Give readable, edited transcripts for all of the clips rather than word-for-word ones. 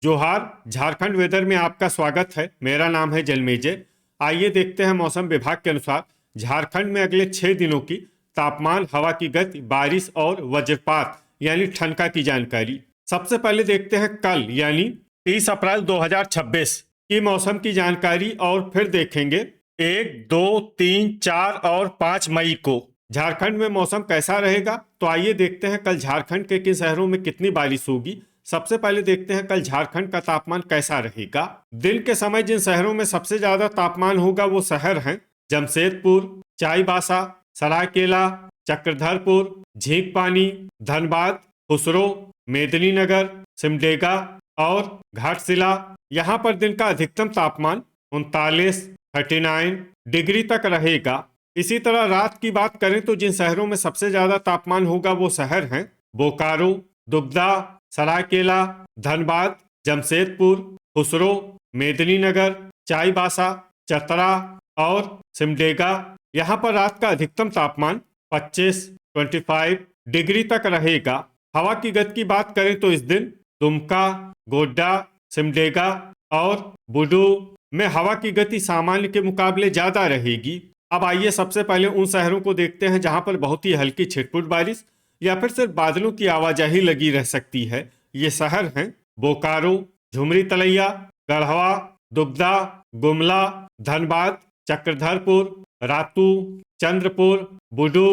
जोहार। झारखंड वेदर में आपका स्वागत है। मेरा नाम है जलमेजय। आइए देखते हैं मौसम विभाग के अनुसार झारखंड में अगले 6 दिनों की तापमान, हवा की गति, बारिश और वज्रपात यानी ठनका की जानकारी। सबसे पहले देखते हैं कल यानी 30 अप्रैल 2026 की मौसम की जानकारी और फिर देखेंगे 1, 2, 3, 4 और 5 मई को झारखंड में मौसम कैसा रहेगा। तो आइए देखते हैं कल झारखंड के किन शहरों में कितनी बारिश होगी। सबसे पहले देखते हैं कल झारखंड का तापमान कैसा रहेगा। दिन के समय जिन शहरों में सबसे ज्यादा तापमान होगा वो शहर हैं जमशेदपुर, चाईबासा, सरायकेला, चक्रधरपुर, झींकपानी, धनबाद, खुसरो, मेदिनीनगर, सिमडेगा और घाटशिला। यहाँ पर दिन का अधिकतम तापमान 39 डिग्री तक रहेगा। इसी तरह रात की बात करें तो जिन शहरों में सबसे ज्यादा तापमान होगा वो शहर हैं बोकारो, दुबदा, सरायकेला, धनबाद, जमशेदपुर, खुसरो, मेदिनीनगर, चाईबासा, चतरा और सिमडेगा। यहाँ पर रात का अधिकतम तापमान 25 डिग्री तक रहेगा। हवा की गति की बात करें तो इस दिन दुमका, गोड्डा, सिमडेगा और बुडू में हवा की गति सामान्य के मुकाबले ज्यादा रहेगी। अब आइए सबसे पहले उन शहरों को देखते हैं जहां पर बहुत ही हल्की छिटपुट बारिश या फिर सिर्फ बादलों की आवाजाही लगी रह सकती है। ये शहर हैं बोकारो, झुमरी तलैया, गढ़वा, दुबदा, गुमला, धनबाद, चक्रधरपुर, रातू, चंद्रपुर, बुडू,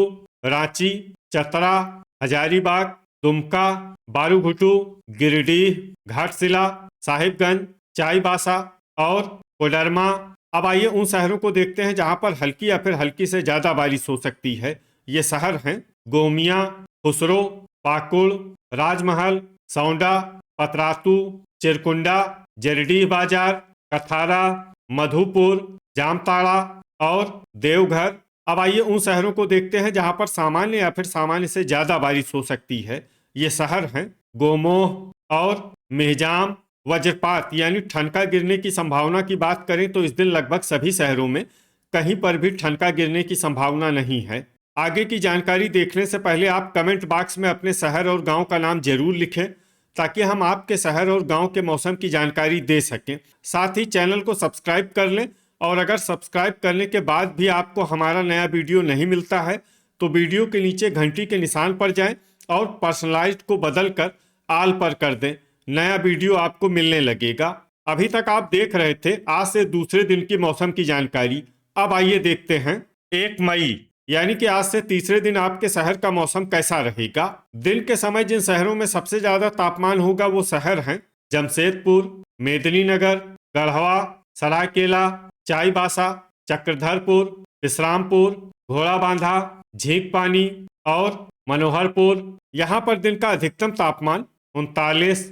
रांची, चतरा, हजारीबाग, दुमका, बारूघुटू, गिरिडीह, घाटशिला, साहिबगंज, चाईबासा और कोडरमा। अब आइए उन शहरों को देखते हैं जहां पर हल्की या फिर हल्की से ज्यादा बारिश हो सकती है। ये शहर हैं गोमिया, खुसरो, पाकुड़, राजमहल, सौंडा, पतरातू, चिरकुंडा, जरडीह बाजार, कथारा, मधुपुर, जामताड़ा और देवघर। अब आइए उन शहरों को देखते हैं जहां पर सामान्य या फिर सामान्य से ज्यादा बारिश हो सकती है। ये शहर हैं गोमोह और मेहजाम। वज्रपात यानी ठनका गिरने की संभावना की बात करें तो इस दिन लगभग सभी शहरों में कहीं पर भी ठनका गिरने की संभावना नहीं है। आगे की जानकारी देखने से पहले आप कमेंट बॉक्स में अपने शहर और गांव का नाम जरूर लिखें ताकि हम आपके शहर और गांव के मौसम की जानकारी दे सकें। साथ ही चैनल को सब्सक्राइब कर लें और अगर सब्सक्राइब करने के बाद भी आपको हमारा नया वीडियो नहीं मिलता है तो वीडियो के नीचे घंटी के निशान पर जाएं और पर्सनलाइज्ड को बदल कर आल पर कर दें। नया वीडियो आपको मिलने लगेगा। अभी तक आप देख रहे थे आज से दूसरे दिन की मौसम की जानकारी। अब आइए देखते हैं 1 मई यानी कि आज से तीसरे दिन आपके शहर का मौसम कैसा रहेगा। दिन के समय जिन शहरों में सबसे ज्यादा तापमान होगा वो शहर हैं जमशेदपुर, मेदिनीनगर, गढ़वा, सरायकेला, चाईबासा, चक्रधरपुर, विश्रामपुर, घोड़ाबांधा, झींकपानी और मनोहरपुर। यहाँ पर दिन का अधिकतम तापमान 39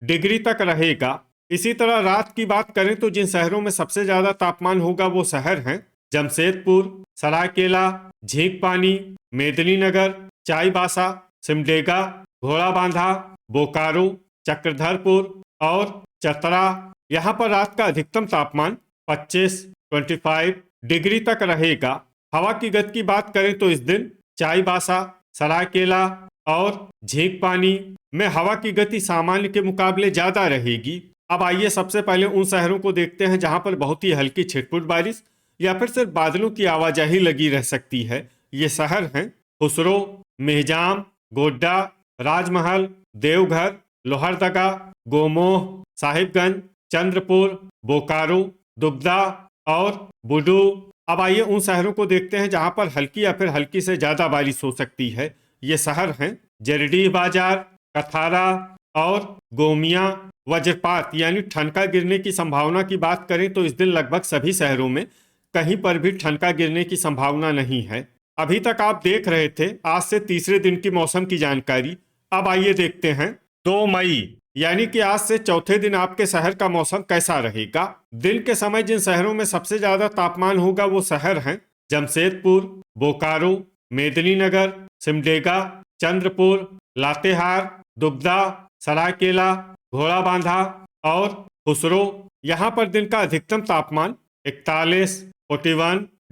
डिग्री तक रहेगा। इसी तरह रात की बात करें तो जिन शहरों में सबसे ज्यादा तापमान होगा वो शहर हैं जमशेदपुर, सरायकेला, झींकपानी, मेदिनीनगर, चाईबासा, सिमडेगा, घोड़ाबांधा, बोकारो, चक्रधरपुर और चतरा। यहाँ पर रात का अधिकतम तापमान 25 डिग्री तक रहेगा। हवा की गति की बात करें तो इस दिन चाईबासा, सरायकेला और झींकपानी में हवा की गति सामान्य के मुकाबले ज्यादा रहेगी। अब आइए सबसे पहले उन शहरों को देखते हैं जहां पर बहुत ही हल्की छिटपुट बारिश या फिर सिर्फ बादलों की आवाजाही लगी रह सकती है। ये शहर हैं खुसरो, मेहजाम, गोड्डा, राजमहल, देवघर, लोहरदगा, गोमोह, साहिबगंज, चंद्रपुर, बोकारो, दुबदा और बुडू। अब आइए उन शहरों को देखते हैं जहां पर हल्की या फिर हल्की से ज्यादा बारिश हो सकती है। ये शहर हैं जरडीह बाजार, कथारा और गोमिया। वज्रपात यानी ठनका गिरने की संभावना की बात करें तो इस दिन लगभग सभी शहरों में कहीं पर भी ठनका गिरने की संभावना नहीं है। अभी तक आप देख रहे थे आज से तीसरे दिन की मौसम की जानकारी। अब आइए देखते हैं 2 मई यानी कि आज से चौथे दिन आपके शहर का मौसम कैसा रहेगा। दिन के समय जिन शहरों में सबसे ज्यादा तापमान होगा वो शहर हैं जमशेदपुर, बोकारो, मेदिनीनगर, सिमडेगा, चंद्रपुर, लातेहार, दुबदा, सरायकेला, घोड़ाबांधा और खुसरो। यहाँ पर दिन का अधिकतम तापमान 41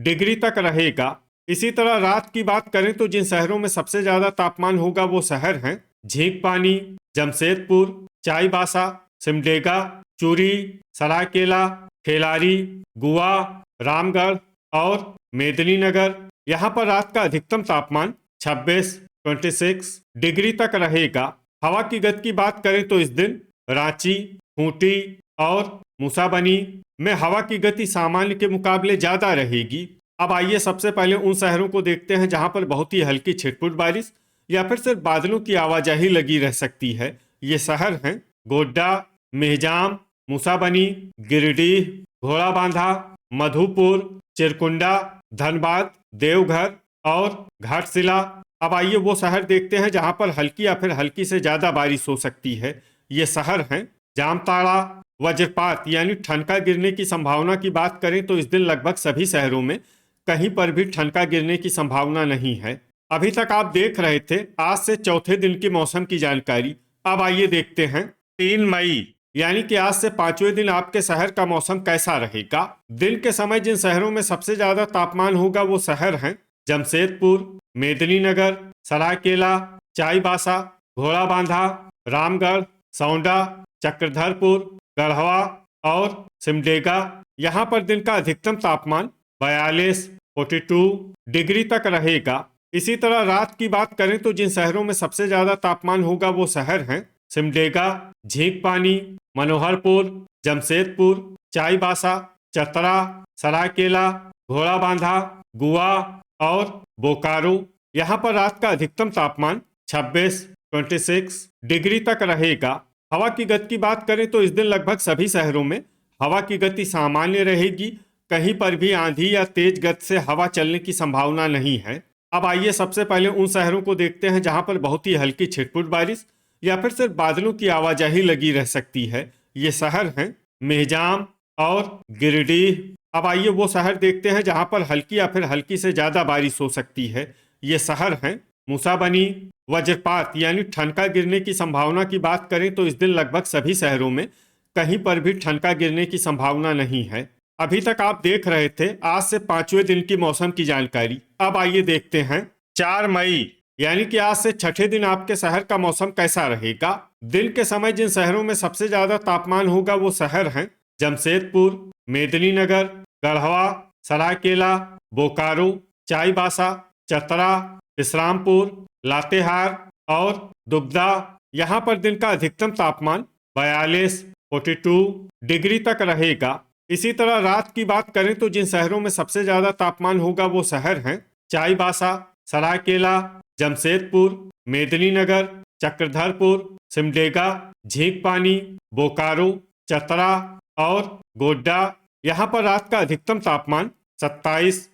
डिग्री तक रहेगा। इसी तरह रात की बात करें तो जिन शहरों में सबसे ज्यादा तापमान होगा वो शहर हैं झींकपानी, जमशेदपुर, चाईबासा, सिमडेगा, चूरी, सरायकेला, खेलारी, गुआ, रामगढ़ और मेदिनीनगर। यहाँ पर रात का अधिकतम तापमान 26 डिग्री तक रहेगा। हवा की गति की बात करें तो इस दिन रांची, खूंटी और मूसाबनी में हवा की गति सामान्य के मुकाबले ज्यादा रहेगी। अब आइए सबसे पहले उन शहरों को देखते हैं जहां पर बहुत ही हल्की छिटपुट बारिश या फिर सिर्फ बादलों की आवाजाही लगी रह सकती है। ये शहर हैं गोड्डा, मेहजाम, मूसाबनी, गिरिडीह, घोड़ाबांधा, मधुपुर, चिरकुंडा, धनबाद, देवघर और घाटशिला। अब आइए वो शहर देखते हैं जहां पर हल्की या फिर हल्की से ज्यादा बारिश हो सकती है। ये शहर हैं जामताड़ा। वज्रपात यानी ठनका गिरने की संभावना की बात करें तो इस दिन लगभग सभी शहरों में कहीं पर भी ठनका गिरने की संभावना नहीं है। अभी तक आप देख रहे थे आज से चौथे दिन की मौसम की जानकारी। अब आइए देखते हैं 3 मई यानी कि आज से 5वें दिन आपके शहर का मौसम कैसा रहेगा। दिन के समय जिन शहरों में सबसे ज्यादा तापमान होगा वो शहर हैं जमशेदपुर, मेदिनीनगर, सरायकेला, चाईबासा, घोड़ाबांधा, रामगढ़, सौंडा, चक्रधरपुर, गढ़वा और सिमडेगा। यहाँ पर दिन का अधिकतम तापमान 42 डिग्री तक रहेगा। इसी तरह रात की बात करें तो जिन शहरों में सबसे ज्यादा तापमान होगा वो शहर हैं सिमडेगा, झींकपानी, मनोहरपुर, जमशेदपुर, चाईबासा, चतरा, सरायकेला, घोड़ाबांधा, गुआ और बोकारो। यहाँ पर रात का अधिकतम तापमान 26 डिग्री तक रहेगा। हवा की गति की बात करें तो इस दिन लगभग सभी शहरों में हवा की गति सामान्य रहेगी। कहीं पर भी आंधी या तेज गति से हवा चलने की संभावना नहीं है। अब आइए सबसे पहले उन शहरों को देखते हैं जहां पर बहुत ही हल्की छिटपुट बारिश या फिर सिर्फ बादलों की आवाजाही लगी रह सकती है। ये शहर हैं मेहजाम और गिरिडीह। अब आइए वो शहर देखते हैं जहां पर हल्की या फिर हल्की से ज्यादा बारिश हो सकती है। ये शहर हैं मूसाबनी। वज्रपात यानी ठनका गिरने की संभावना की बात करें तो इस दिन लगभग सभी शहरों में कहीं पर भी ठनका गिरने की संभावना नहीं है। अभी तक आप देख रहे थे आज से 5वें दिन की मौसम की जानकारी। अब आइए देखते हैं 4 मई यानी कि आज से छठे दिन आपके शहर का मौसम कैसा रहेगा। दिन के समय जिन शहरों में सबसे ज्यादा तापमान होगा वो शहर हैं जमशेदपुर, मेदिनीनगर, गढ़वा, सरायकेला, बोकारो, चाईबासा, चतरा, इस्लामपुर, लातेहार और दुबदा। यहाँ पर दिन का अधिकतम तापमान 42 डिग्री तक रहेगा। इसी तरह रात की बात करें तो जिन शहरों में सबसे ज्यादा तापमान होगा वो शहर हैं चाईबासा, सरायकेला, जमशेदपुर, मेदिनीनगर, चक्रधरपुर, सिमडेगा, झींकपानी, बोकारो, चतरा और गोड्डा। यहाँ पर रात का अधिकतम तापमान 27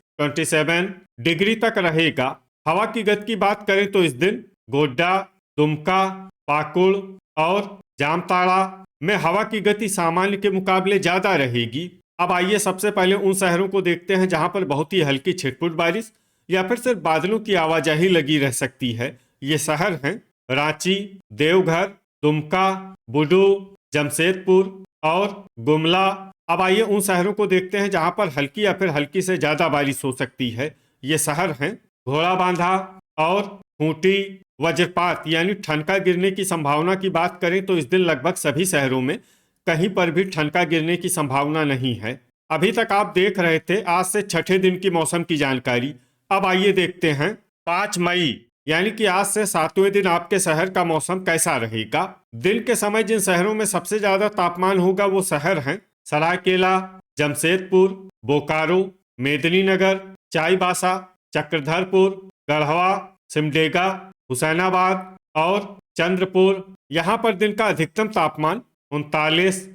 डिग्री तक रहेगा। हवा की गति की बात करें तो इस दिन गोड्डा, दुमका, पाकुड़ और जामताड़ा में हवा की गति सामान्य के मुकाबले ज्यादा रहेगी। अब आइए सबसे पहले उन शहरों को देखते हैं जहां पर बहुत ही हल्की छिटपुट बारिश या फिर सिर्फ बादलों की आवाजाही लगी रह सकती है। ये शहर हैं रांची, देवघर, दुमका, बुडू, जमशेदपुर और गुमला। अब आइए उन शहरों को देखते हैं जहां पर हल्की या फिर हल्की से ज्यादा बारिश हो सकती है। ये शहर हैं घोड़ाबांधा और खूंटी। वज्रपात यानी ठनका गिरने की संभावना की बात करें तो इस दिन लगभग सभी शहरों में कहीं पर भी ठनका गिरने की संभावना नहीं है। अभी तक आप देख रहे थे आज से छठे दिन की मौसम की जानकारी। अब आइए देखते हैं 5 मई यानी कि आज से 7वें दिन आपके शहर का मौसम कैसा रहेगा। दिन के समय जिन शहरों में सबसे ज्यादा तापमान होगा वो शहर हैं सरायकेला, जमशेदपुर, बोकारो, मेदिनीनगर, चाईबासा, चक्रधरपुर, गढ़वा, सिमडेगा, हुसैनाबाद और चंद्रपुर। यहाँ पर दिन का अधिकतम तापमान 39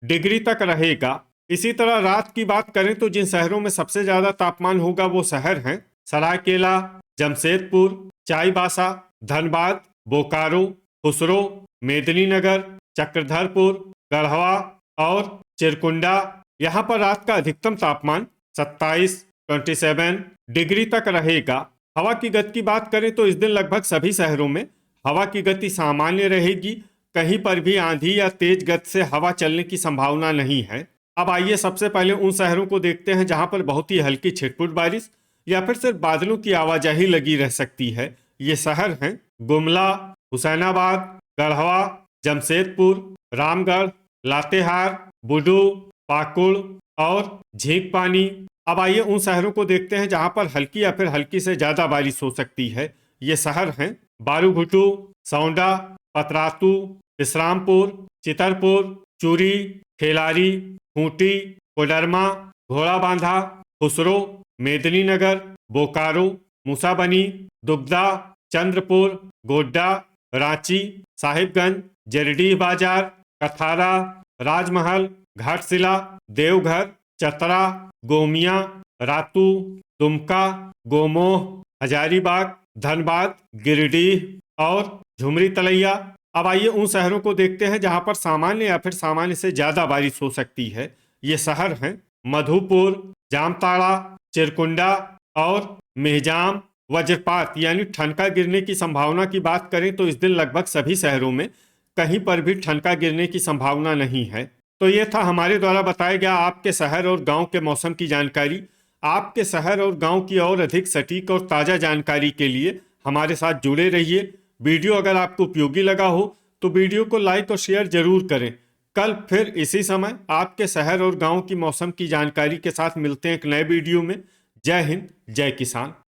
डिग्री तक रहेगा। इसी तरह रात की बात करें तो जिन शहरों में सबसे ज्यादा तापमान होगा वो शहर हैं सरायकेला, जमशेदपुर, चाईबासा, धनबाद, बोकारो, खुसरो, मेदिनीनगर, चक्रधरपुर, गढ़वा और चिरकुंडा। यहाँ पर रात का अधिकतम तापमान 27 डिग्री तक रहेगा। हवा की गति की बात करें तो इस दिन लगभग सभी शहरों में हवा की गति सामान्य रहेगी। कहीं पर भी आंधी या तेज गति से हवा चलने की संभावना नहीं है। अब आइए सबसे पहले उन शहरों को देखते हैं जहां पर बहुत ही हल्की छिटपुट बारिश या फिर सिर्फ बादलों की आवाजाही लगी रह सकती है। ये शहर हैं गुमला, हुसैनाबाद, गढ़वा, जमशेदपुर, रामगढ़, लातेहार, बुडू, पाकुड़ और झींकपानी। अब आइए उन शहरों को देखते हैं जहां पर हल्की या फिर हल्की से ज्यादा बारिश हो सकती है। ये शहर हैं बारूघुटू, सौंडा, पतरातू, विश्रामपुर, चितरपुर, चूरी, खेलारी, खूंटी, कोडरमा, घोड़ाबांधा, खुसरो, मेदिनीनगर, बोकारो, मूसाबनी, दुगदा, चंद्रपुर, गोड्डा, रांची, साहिबगंज, जरडीह बाजार, कथारा, राजमहल, घाटशिला, देवघर, चतरा, गोमिया, रातू, दुमका, गोमोह, हजारीबाग, धनबाद, गिरिडीह और झुमरी तलैया। अब आइए उन शहरों को देखते हैं जहां पर सामान्य या फिर सामान्य से ज्यादा बारिश हो सकती है। ये शहर हैं मधुपुर, जामताड़ा, चिरकुंडा और मेहजाम। वज्रपात यानी ठनका गिरने की संभावना की बात करें तो इस दिन लगभग सभी शहरों में कहीं पर भी ठनका गिरने की संभावना नहीं है। तो ये था हमारे द्वारा बताया गया आपके शहर और गांव के मौसम की जानकारी। आपके शहर और गांव की और अधिक सटीक और ताज़ा जानकारी के लिए हमारे साथ जुड़े रहिए। वीडियो अगर आपको उपयोगी लगा हो तो वीडियो को लाइक और शेयर जरूर करें। कल फिर इसी समय आपके शहर और गांव की मौसम की जानकारी के साथ मिलते हैं एक नए वीडियो में। जय हिंद, जय किसान।